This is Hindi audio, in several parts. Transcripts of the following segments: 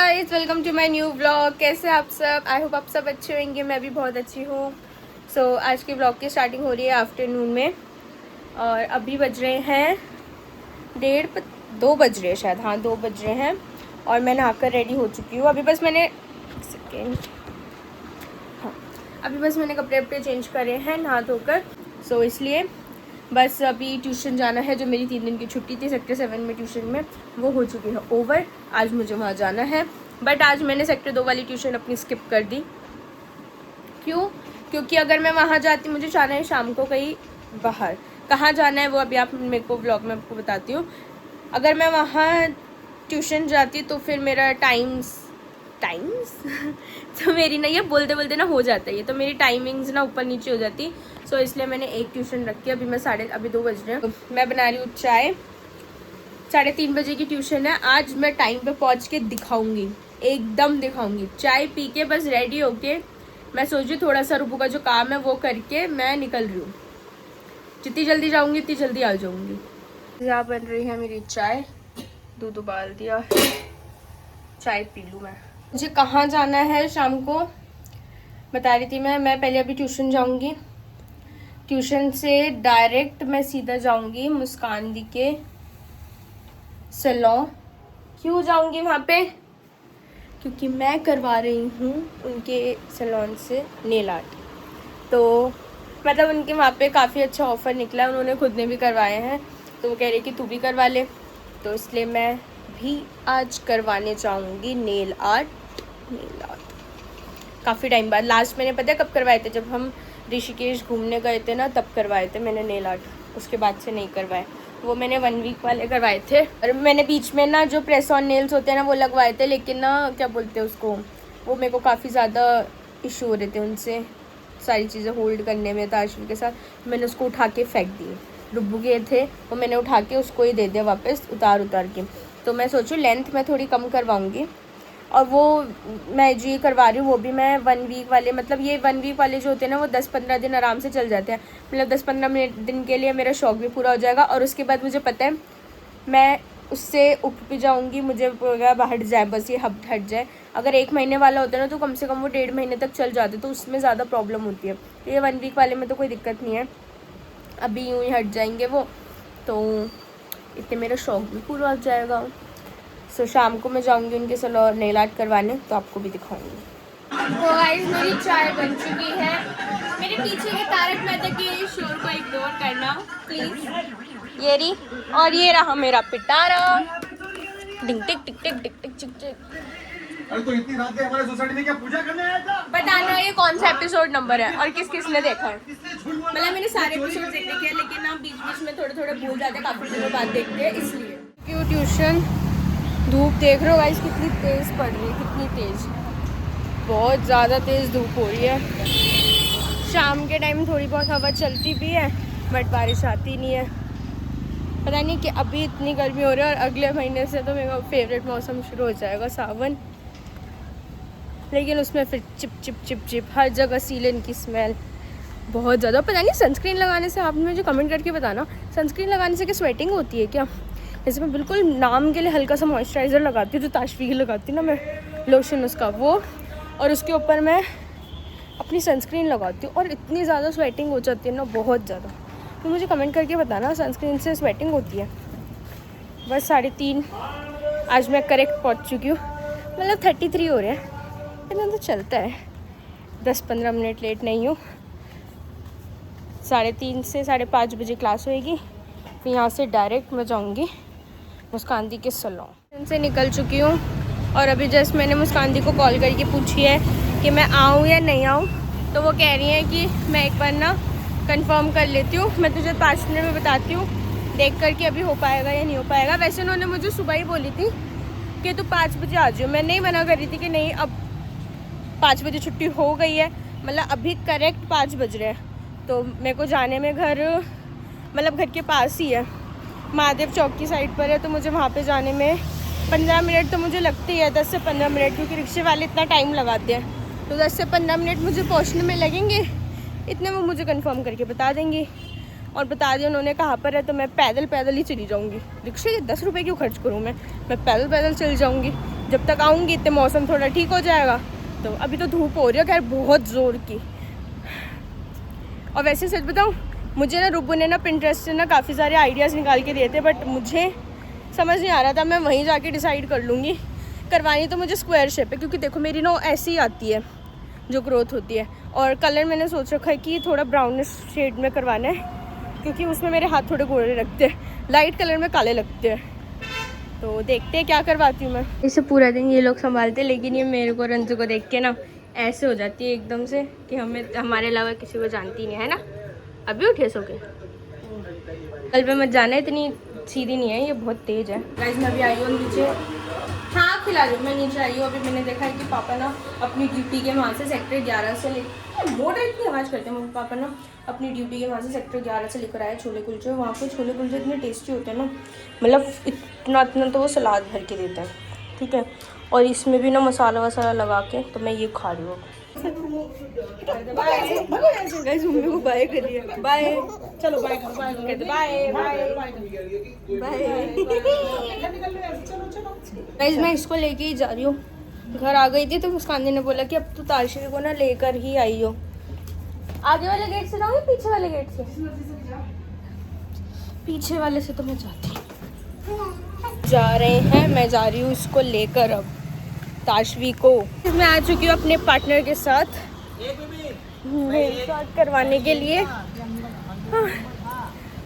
Guys, welcome to my new vlog. कैसे आप सब? आई होप आप सब अच्छे होंगे। मैं भी बहुत अच्छी हूँ। सो आज के व्लॉग की स्टार्टिंग हो रही है आफ्टरनून में और अभी बज रहे हैं 2 बज रहे हैं शायद। हाँ, 2 बज रहे हैं और मैं नहाकर रेडी हो चुकी हूँ। अभी बस मैंने कपड़े वपड़े चेंज करे हैं नहा धोकर। सो इसलिए बस अभी ट्यूशन जाना है। जो मेरी 3 दिन की छुट्टी थी सेक्टर 7 में ट्यूशन में, वो हो चुकी है ओवर। आज मुझे वहाँ जाना है, बट आज मैंने सेक्टर 2 वाली ट्यूशन अपनी स्किप कर दी। क्यों? क्योंकि अगर मैं वहाँ जाती, मुझे जाना है शाम को कहीं बाहर। कहाँ जाना है वो अभी आप मेरे को व्लॉग में आपको बताती हूँ। अगर मैं वहाँ ट्यूशन जाती तो फिर मेरा टाइम्स तो मेरी ना ये बोलते बोलते ना हो जाता है ये, तो मेरी टाइमिंग्स ना ऊपर नीचे हो जाती। सो इसलिए मैंने एक ट्यूशन रखी है। अभी 2 बज रहे हैं। मैं बना रही हूँ चाय। 3:30 बजे की ट्यूशन है। आज मैं टाइम पे पहुँच के दिखाऊंगी, एकदम दिखाऊंगी। चाय पी के बस रेडी होके मैं सोच रही थोड़ा सा रूबू का जो काम है वो करके मैं निकल रही हूँ। जितनी जल्दी जाऊँगी उतनी जल्दी आ जाऊँगी। यहाँ बन रही है मेरी चाय। दूध उबाल दिया, चाय पी लूँ मैं। मुझे कहाँ जाना है शाम को बता रही थी मैं पहले अभी ट्यूशन जाऊँगी। ट्यूशन से डायरेक्ट मैं सीधा जाऊँगी मुस्कान दी के सैलून। क्यों जाऊँगी वहाँ पे? क्योंकि मैं करवा रही हूँ उनके सैलून से नेल आर्ट। तो मतलब उनके वहाँ पे काफ़ी अच्छा ऑफ़र निकला है। उन्होंने खुद ने भी करवाए हैं, तो वो कह रही कि तू भी करवा ले। तो इसलिए मैं भी आज करवाने जाऊँगी नेल आर्ट। काफ़ी टाइम बाद। लास्ट मैंने पता है कब करवाए थे? जब हम ऋषिकेश घूमने गए थे ना, तब करवाए थे मैंने नेल आर्ट। उसके बाद से नहीं करवाए। वो मैंने 1 वीक वाले करवाए थे। और मैंने बीच में ना जो प्रेस ऑन नेल्स होते हैं ना वो लगवाए थे, लेकिन ना क्या बोलते हैं उसको, वो मेरे को काफ़ी ज़्यादा इशू हो रहे थे उनसे, सारी चीज़ें होल्ड करने में ताशवी के साथ। मैंने उसको उठा के फेंक दिए। डुब्बू के थे वो, मैंने उठा के उसको ही दे दिया वापस उतार के। तो मैं सोचूँ लेंथ मैं थोड़ी कम करवाऊँगी। और वो मैं जो ये करवा रही हूँ वो भी मैं 1 वीक वाले, मतलब ये 1 वीक वाले जो होते हैं ना वो 10-15 दिन आराम से चल जाते हैं। मतलब 10-15 दिन के लिए मेरा शौक भी पूरा हो जाएगा। और उसके बाद मुझे पता है मैं उससे उप भी जाऊँगी। मुझे हट जाए, बस ये हट जाए। अगर 1 महीने वाला होता है ना तो कम से कम वो 1.5 महीने तक चल जाते, तो उसमें ज़्यादा प्रॉब्लम होती है। तो ये 1 वीक वाले में तो कोई दिक्कत नहीं है, अभी यूँ ही हट जाएंगे वो, तो इतने मेरा शौक भी पूरा हो जाएगा। सो शाम को मैं जाऊंगी उनके सैलून नेल आर्ट करवाने, तो आपको भी दिखाऊंगी। तो गाइस मेरी चाय बन चुकी है। मेरे पीछे के तारक मेहता के शोर को इग्नोर करना प्लीज। ये रही, और ये रहा मेरा पिटारा। टिक टिक टिक टिक टिक टिक टिक टिक। अरे तो इतनी रात को हमारे सोसाइटी में क्या पूजा करने आया था? बताना ये कौन सा एपिसोड नंबर है और किस किस ने देखा है। मतलब मैंने सारे एपिसोड देख रखे हैं, लेकिन ना बीच बीच में थोड़े भूल जाते हैं, काफी दिनों बाद देखते हैं इसलिए। क्यों ट्यूशन धूप देख रहे हो गाइस कितनी तेज़ पड़ रही है, कितनी तेज़, बहुत ज़्यादा तेज़ धूप हो रही है। शाम के टाइम थोड़ी बहुत हवा चलती भी है, बट बारिश आती नहीं है। पता नहीं कि अभी इतनी गर्मी हो रही है और अगले महीने से तो मेरा फेवरेट मौसम शुरू हो जाएगा सावन। लेकिन उसमें फिर चिप चिप चिप चिप हर जगह सीलन की स्मेल बहुत ज़्यादा। पता नहीं सनस्क्रीन लगाने से, आपने मुझे कमेंट करके बताना, सनस्क्रीन लगाने से क्या स्वेटिंग होती है क्या? जैसे मैं बिल्कुल नाम के लिए हल्का सा मॉइस्चराइज़र लगाती हूँ, जो ताशवी की लगाती हूँ ना मैं, लोशन उसका वो, और उसके ऊपर मैं अपनी सनस्क्रीन लगाती हूँ और इतनी ज़्यादा स्वेटिंग हो जाती है ना, बहुत ज़्यादा। तो मुझे कमेंट करके बताना सनस्क्रीन से स्वेटिंग होती है। बस 3:30 आज मैं करेक्ट पहुँच चुकी हूँ। मतलब 33 हो रहे हैं, इतना तो चलता है, 10-15 मिनट लेट नहीं हूँ। 3:30 से 5:30 बजे क्लास होएगी। फिर यहाँ से डायरेक्ट मैं जाऊँगी मुस्कान दी के सैलून से। निकल चुकी हूँ और अभी जस्ट मैंने मुस्कान दी को कॉल करके पूछी है कि मैं आऊँ या नहीं आऊँ। तो वो कह रही है कि मैं एक बार ना कंफर्म कर लेती हूँ, मैं तुझे 5 मिनट में बताती हूँ, देख कर कि अभी हो पाएगा या नहीं हो पाएगा। वैसे उन्होंने मुझे सुबह ही बोली थी कि तू 5 बजे आ जाओ। मैं नहीं मना कर रही थी कि नहीं अब 5 बजे छुट्टी हो गई है, मतलब अभी करेक्ट 5 बज रहे हैं। तो मेरे को जाने में घर के पास ही है, महादेव चौक की साइड पर है, तो मुझे वहाँ पे जाने में 15 मिनट तो मुझे लगती है, 10 से 15 मिनट, क्योंकि रिक्शे वाले इतना टाइम लगाते हैं। तो 10 से 15 मिनट मुझे पहुँचने में लगेंगे, इतने में मुझे कंफर्म करके बता देंगी। और बता दिया उन्होंने कहाँ पर है, तो मैं पैदल ही चली जाऊँगी। रिक्शे के 10 रुपये क्यों खर्च करूँ मैं पैदल चली जाऊँगी। जब तक आऊँगी इतने मौसम थोड़ा ठीक हो जाएगा। तो अभी तो धूप हो रही है खैर बहुत ज़ोर की। और वैसे सच बताऊँ, मुझे ना रुबू ने ना पिंटरेस्ट से ना काफ़ी सारे आइडियाज़ निकाल के दिए थे, बट मुझे समझ नहीं आ रहा था। मैं वहीं जाके डिसाइड कर लूँगी। करवानी तो मुझे स्क्वायर शेप है, क्योंकि देखो मेरी ना ऐसी आती है जो ग्रोथ होती है। और कलर मैंने सोच रखा है कि थोड़ा ब्राउनिश शेड में करवाना है, क्योंकि उसमें मेरे हाथ थोड़े गोरे लगते हैं, लाइट कलर में काले लगते हैं। तो देखते हैं क्या करवाती हूँ मैं। इसे पूरा दिन ये लोग संभालते, लेकिन ये मेरे को रंजू को देख के ना ऐसे हो जाती है एकदम से कि हमारे अलावा किसी को जानती नहीं है ना। अभी उठे सो के कल पे मत जाना, इतनी सीधी नहीं है ये, बहुत तेज़ है। गाइस मैं अभी आई हूँ नीचे, हाँ खिला रही हूँ, मैं नीचे आई हूँ। अभी मैंने देखा है कि पापा ना अपनी ड्यूटी के वहाँ से सेक्टर 11 से लेकर मोटर इतनी आवाज़ करते हैं मम्मी पापा ना अपनी ड्यूटी के वहाँ से सेक्टर 11 से लेकर आए छोले कुलचे। वहाँ के छोले कुलचे इतने टेस्टी होते हैं ना, मतलब इतना तो वो सलाद भर के देते हैं, ठीक है। और इसमें भी ना मसाला वसाला लगा के, तो मैं ये खा रही हूँ। मम्मी को बाय करिए, बाय, चलो बाय करो, बाय कहते बाय बाय बाय। गाइस मैं इसको लेके ही जा रही हूँ। घर आ गई थी तो मुस्कान दी ने बोला कि अब तू तारशी को ना लेकर ही आई हो। आगे वाले गेट से जाऊँ या पीछे वाले गेट से? पीछे वाले से तो मैं जाती हूँ। जा रहे हैं, मैं जा रही हूँ इसको लेकर अब ताशवी को। मैं आ चुकी हूँ अपने पार्टनर के साथ नेल आर्ट करवाने के लिए।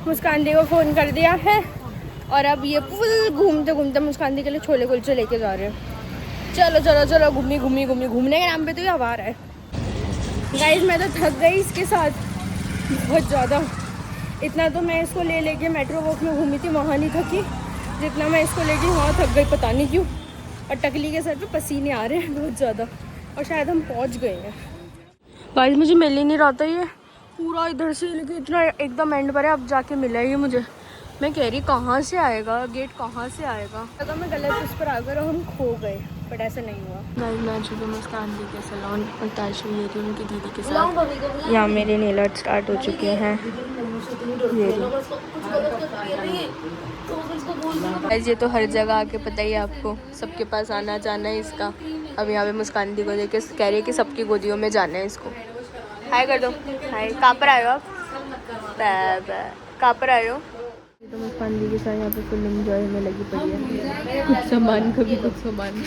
मुस्कान दी को फ़ोन कर दिया है और अब ये फुल घूमते घूमते मुस्कान दी के लिए छोले कुलचे लेके जा रहे हैं। चलो चलो चलो, घूमने के नाम पे तो ये आवार है। गाइस मैं तो थक गई इसके साथ बहुत ज़्यादा। इतना तो मैं इसको ले लेके मेट्रो वॉक में घूमी थी, वहाँ नहीं थकी जितना मैं इसको लेके वहाँ थक गई, पता नहीं क्यों। और टकली के सर पे पसीने आ रहे हैं बहुत ज़्यादा, और शायद हम पहुँच गए हैं। गाइस मुझे मिल ही नहीं रहा था ये पूरा इधर से, लेकिन इतना एकदम एंड पर है, अब जाके मिला ये मुझे। मैं कह रही कहाँ से आएगा गेट, कहाँ से आएगा। अगर मैं गलत उस पर आ गए और हम खो गए, बट ऐसा नहीं हुआ। गाइस मैं आ चुकी हूँ मुस्कान दी के सैलून और ताशवी ये थी उनकी दीदी के साथ। यहाँ मेरे नेल आर्ट स्टार्ट हो चुके हैं। ये तो हर जगह आके पता ही है आपको, सबके पास आना जाना है इसका। अब यहाँ पे मुस्कान दी को देख के कह रही है कि सबकी गोदियों में जाना है इसको। हाय कर दो, हाय। कहाँ पर आए हो आप? कहाँ पर आए हो? तो मुस्कान दी के साथ यहाँ पे फुल एंजॉय में लगी पड़ी है। कुछ सामान, कभी कुछ सामान।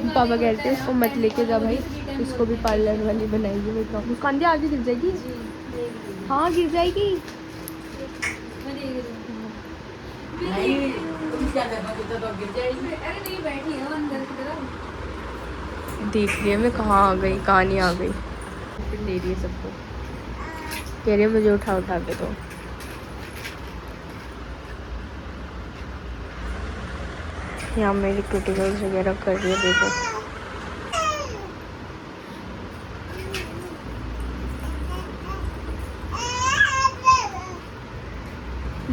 पापा कहते हैं इसको मत लेके जा भाई, इसको भी पार्लर वाली बनाएगी। मैं कहूँ मुस्कान दी आगे गिर जाएगी। हाँ गिर जाएगी। देख रही है मैं कहाँ आ गई, कहाँ नहीं आ गई। फिर दे रही है सबको, कह रही है मुझे उठा के दो। यहाँ मेरी क्रिटिकल्स वगैरह कर रही है, देखो।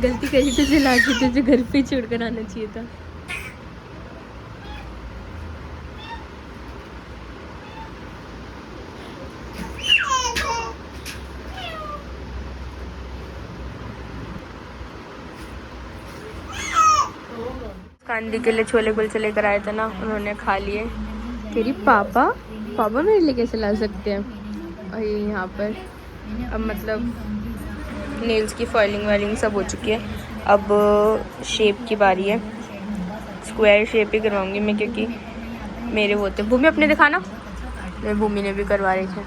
गलती करी तुझे लाके तुझे घर पे छोड़ कर आना चाहिए था। कांदी के लिए छोले कुलचे लेकर आए थे ना, उन्होंने खा लिए। कह रही पापा मेरे लिए कैसे ला सकते हैं। और ये यहाँ पर अब मतलब नेल्स की फॉइलिंग वाइलिंग सब हो चुकी है। अब शेप की बारी है, स्क्वायर शेप ही करवाऊंगी मैं, क्योंकि मेरे वो थे। भूमि अपने दिखाना, मेरी भूमि ने भी करवा रही थी।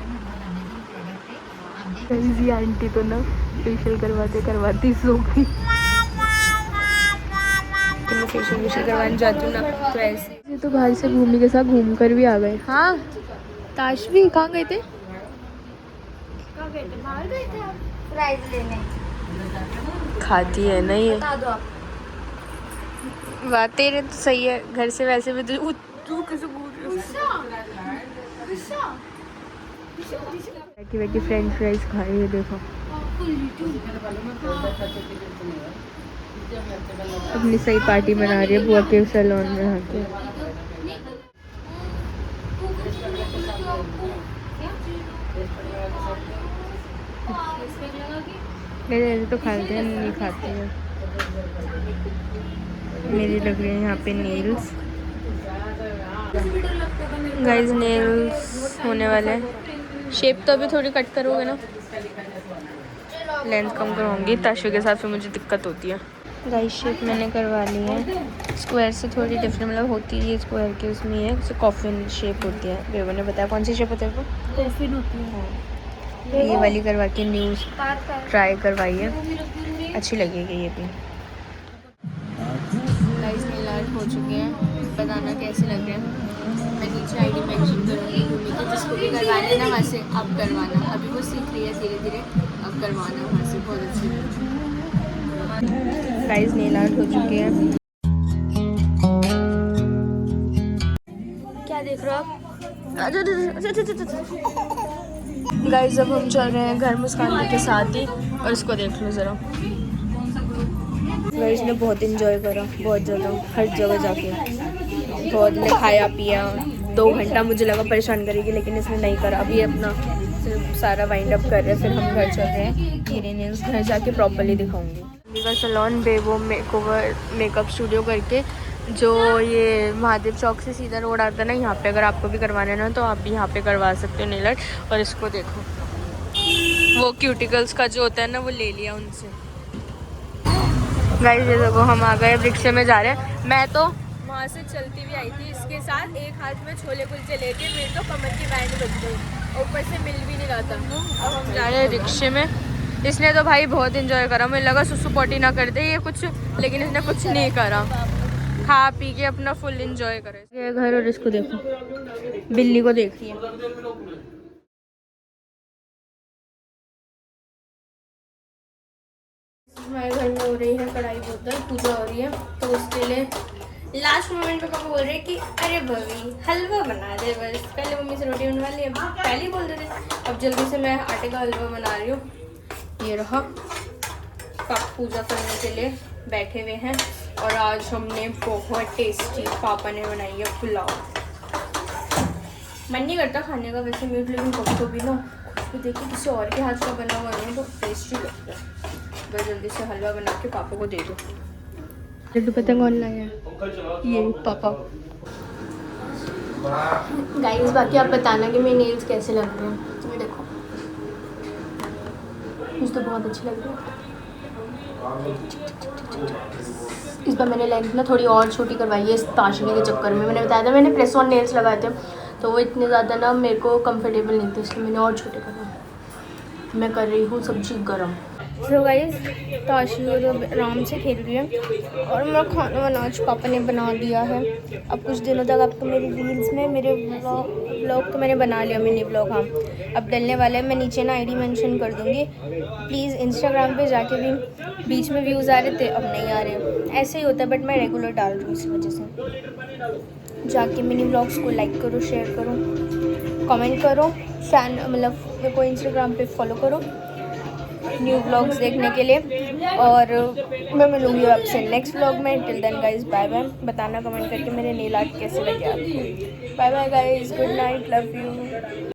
जी आंटी तो ना फेशियल करवाती सो गई। मैं फेशियल करवाने जाती हूँ ना, तो ऐसे ये तो बाहर से भूमि के साथ घूम कर भी आ गए। हाँ ताशवी कहाँ गए थे? बाहर गए थे आप प्राइज लेने। खाती है ना ये, वाह तेरे तो सही है। घर से वैसे भी तो तू कैसे बोल रही है। फ्रेंच फ्राइज खा रही है, देखो। अपनी सही पार्टी मना रही है बुआ के सैलून में आके। मेरे तो खाते हैं, नहीं खाते हैं। मेरी लग रही है यहाँ पे नेल्स। गाइस नेल्स होने वाले हैं। शेप तो अभी थोड़ी कट करोगे ना, लेंथ कम करवाऊंगी। ताशु के साथ फिर मुझे दिक्कत होती है। गाइस शेप मैंने करवा ली है। स्क्वायर से थोड़ी डिफरेंट मतलब होती है, ये स्क्वायर के उसमें है, जैसे कॉफिन शेप होती है। बेबो ने बताया कौन सी शेप होती है वो, कॉफिन होती है। ये वाली करवा के न्यूज़ ट्राई करवाई है, अच्छी लगेगी ये भी। गाइस नेल आर्ट हो चुके हैं, बताना कैसे लग रहे हैं। मैं नीचे आईडी मेंशन करूँगी भूमि की, जिसको भी करवाना है ना वहाँ से अब करवाना। अभी वो सीख रही है धीरे धीरे, अब करवाना वहाँ से, बहुत अच्छी। गाइस नेल आर्ट हो चुके हैं। क्या देख रहे हो आप? गाइस अब हम चल रहे हैं घर मुस्कान के साथ ही, और इसको देख लो ज़रा। गाइस ने बहुत इंजॉय करा, बहुत ज़्यादा, हर जगह जाके बहुत ने खाया पिया। 2 घंटा मुझे लगा परेशान करेगी, लेकिन इसने नहीं करा। अभी अपना सिर्फ सारा वाइंड अप कर रहे हैं, फिर हम घर चल रहे हैं। हीरे नेल्स घर जाके प्रॉपर्ली दिखाऊंगी। का सलोन बेबो मेकओवर मेकअप स्टूडियो करके, जो ये महादेव चौक से सीधा रोड आता है ना, यहाँ पे अगर आपको भी करवाना है ना तो आप भी यहाँ पे करवा सकते हो नेल आर्ट। और इसको देखो, वो क्यूटिकल्स का जो होता है ना वो ले लिया उनसे। गाइस ये देखो हम आ गए, रिक्शे में जा रहे हैं। मैं तो वहाँ से चलती भी आई थी इसके साथ, एक हाथ में छोले कुलचे लेके, मेरे तो कमर की बैंड बज गई, ऊपर से मिल भी नहीं रहा था। अब हम जा रहे हैं रिक्शे में। इसने तो भाई बहुत इंजॉय करा, मुझे लगा सुसु पोटी ना कर दे ये कुछ, लेकिन इसने कुछ नहीं करा, खा पी के अपना फुल इंजॉय करे। ये घर, और इसको देखो, बिल्ली को देखिए। हमारे घर में हो रही है कढ़ाई बोतल, पूजा हो रही है, तो उसके लिए लास्ट मोमेंट पे पापा बोल रहे हैं कि अरे भाभी हलवा बना दे बस। पहले मम्मी से रोटी बनवा ली, अब पहले ही बोल रहे थे। अब जल्दी से मैं आटे का हलवा बना रही हूँ। ये रहा, पापा पूजा करने के लिए बैठे हुए हैं। और आज हमने बहुत टेस्टी पापा ने बनाई है पुलाव। मन नहीं करता खाने का वैसे मीट, लेकिन कभी भी ना खुशबू देखिए किसी और के हाथ का बना हुआ नहीं तो टेस्टी लगता है। बस जल्दी से हलवा बना के पापा को दे दो। लड्डू पतंग कौन लाया? ये पापा। गाइस बाकी आप बताना कि मेरे नेल्स कैसे लग रहे हैं। तुम्हें देखो, मुझे तो बहुत अच्छी लग रही है। इस बार मैंने लेंथ ना थोड़ी और छोटी करवाई है इस ताशनी के चक्कर में। मैंने बताया था मैंने प्रेस ऑन नेल्स लगाए थे, तो वो इतने ज़्यादा ना मेरे को कंफर्टेबल नहीं थे, इसलिए मैंने और छोटे करवाए। मैं कर रही हूँ सब्जी गरम। सो गाइस ताशनी तो आराम से खेल रही है, और मेरा खाना वाना आज पापा ने बना दिया है। अब कुछ दिनों तक आपको मेरी रील्स में मेरे व्लॉग तो मैंने बना लिया, मिनी व्लॉग हाँ अब डलने वाले हैं। मैं नीचे ना आईडी मेंशन कर दूँगी, प्लीज़ इंस्टाग्राम पे जाके भी बीच में व्यूज़ आ रहे थे, अब नहीं आ रहे, ऐसे ही होता है। बट मैं रेगुलर डाल रही हूँ, इसी वजह से जाके मिनी व्लॉग्स को लाइक करो, शेयर करो, कमेंट करो, मतलब मेरे को इंस्टाग्राम पे फॉलो करो न्यू व्लॉग्स देखने के लिए। और मैं मिलूँगी आपसे नेक्स्ट व्लॉग में। Till then guys bye bye. बताना कमेंट करके मेरे नेल आर्ट कैसे लगे आपको। Bye bye guys, good night, love you.